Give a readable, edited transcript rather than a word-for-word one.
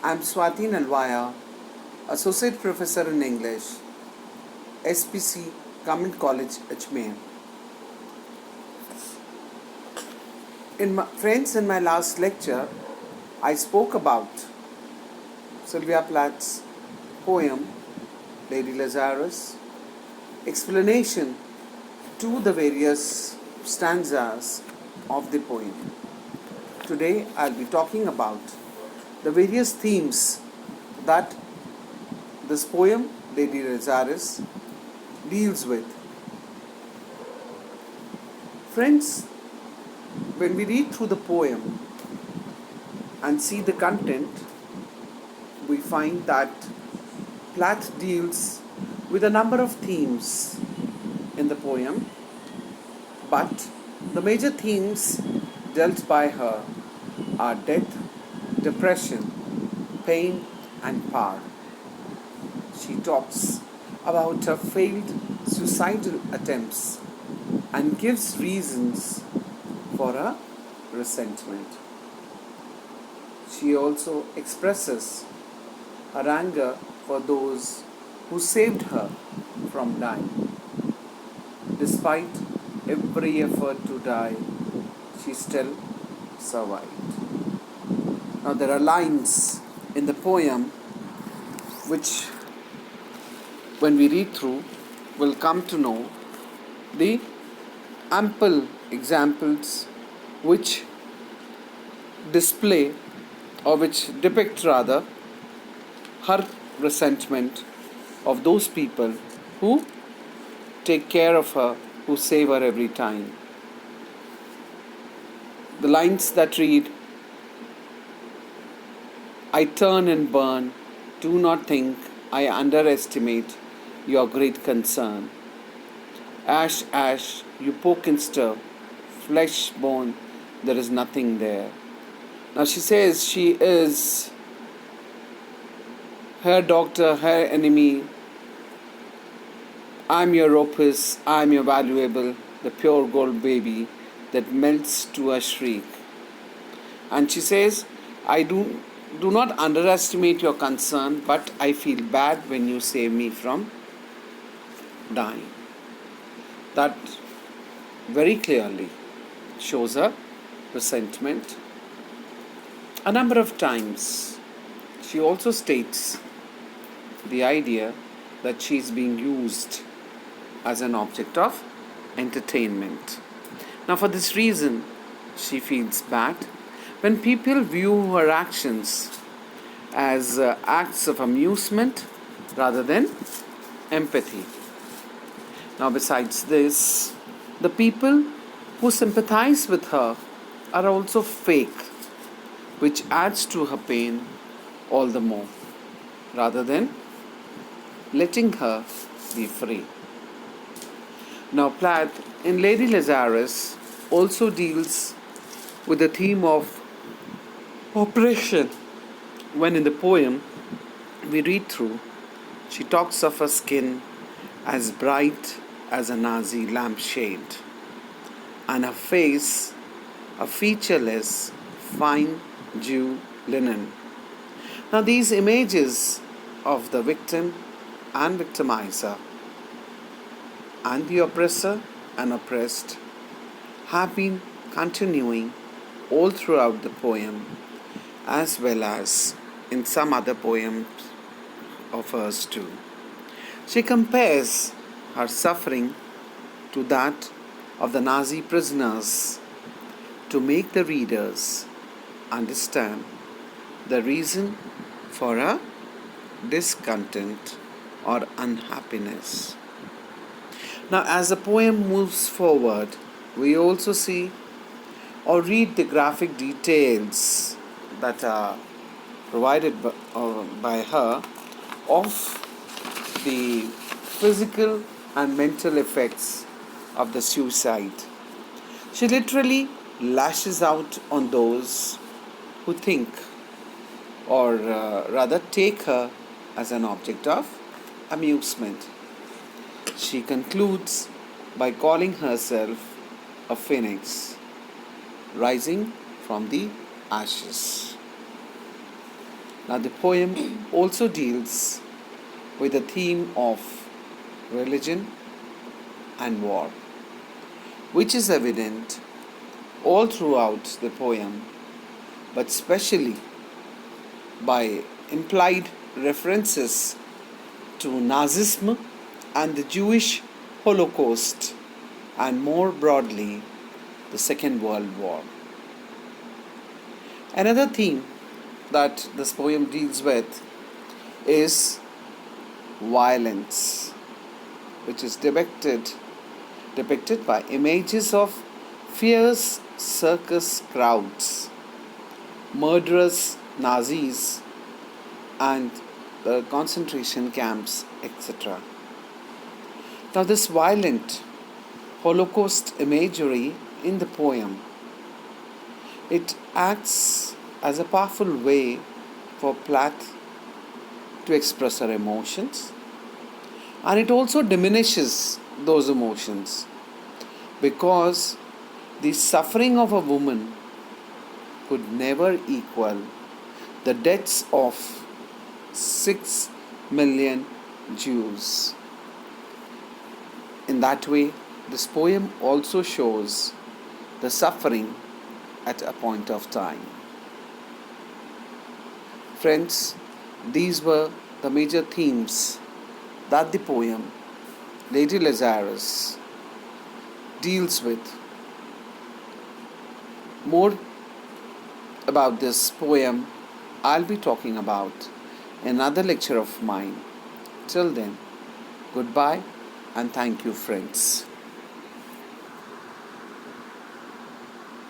I'm Swati Nalwaya, Associate Professor in English, SPC, Government College, Ajmer. Friends, in my last lecture, I spoke about Sylvia Plath's poem, Lady Lazarus, explanation to the various stanzas of the poem. Today, I'll be talking about the various themes that this poem, Lady Lazarus, deals with. Friends, when we read through the poem and see the content, we find that Plath deals with a number of themes in the poem, but the major themes dealt by her are death, depression, pain, and power. She talks about her failed suicidal attempts and gives reasons for her resentment. She also expresses her anger for those who saved her from dying. Despite every effort to die, she still survived. Now there are lines in the poem which, when we read through, we'll come to know the ample examples which display, or which depict rather, her resentment of those people who take care of her, who save her every time. The lines that read, "I turn and burn, do not think I underestimate your great concern. Ash, ash, you poke and stir, flesh, bone, there is nothing there." Now she says she is her doctor, her enemy. I'm your opus, I'm your valuable, the pure gold baby that melts to a shriek. And she says, I do not underestimate your concern, but I feel bad when you save me from dying. That very clearly shows her resentment. A number of times she also states the idea that she is being used as an object of entertainment. Now for this reason, she feels bad when people view her actions as acts of amusement rather than empathy. Now besides this, the people who sympathize with her are also fake, which adds to her pain all the more, rather than letting her be free. Now Plath in Lady Lazarus also deals with the theme of oppression. When in the poem we read through, she talks of her skin as bright as a Nazi lampshade, and her face a featureless, fine Jew linen. Now these images of the victim and victimizer and the oppressor and oppressed have been continuing all throughout the poem, as well as in some other poems of hers too. She compares her suffering to that of the Nazi prisoners to make the readers understand the reason for her discontent or unhappiness. Now, as the poem moves forward, we also see or read the graphic details that are provided by her of the physical and mental effects of the suicide. She literally lashes out on those who think, or rather take her as an object of amusement. She concludes by calling herself a phoenix rising from the ashes. Now, the poem also deals with the theme of religion and war, which is evident all throughout the poem, but especially by implied references to Nazism and the Jewish Holocaust, and more broadly, the Second World War. Another theme that this poem deals with is violence, which is depicted by images of fierce circus crowds, murderous Nazis, and the concentration camps, etc. Now, this violent Holocaust imagery in the poem, it acts as a powerful way for Plath to express her emotions, and it also diminishes those emotions because the suffering of a woman could never equal the deaths of 6 million Jews. In that way, this poem also shows the suffering at a point of time. Friends, these were the major themes that the poem Lady Lazarus deals with. More about this poem I'll be talking about in another lecture of mine. Till then, goodbye and thank you, friends.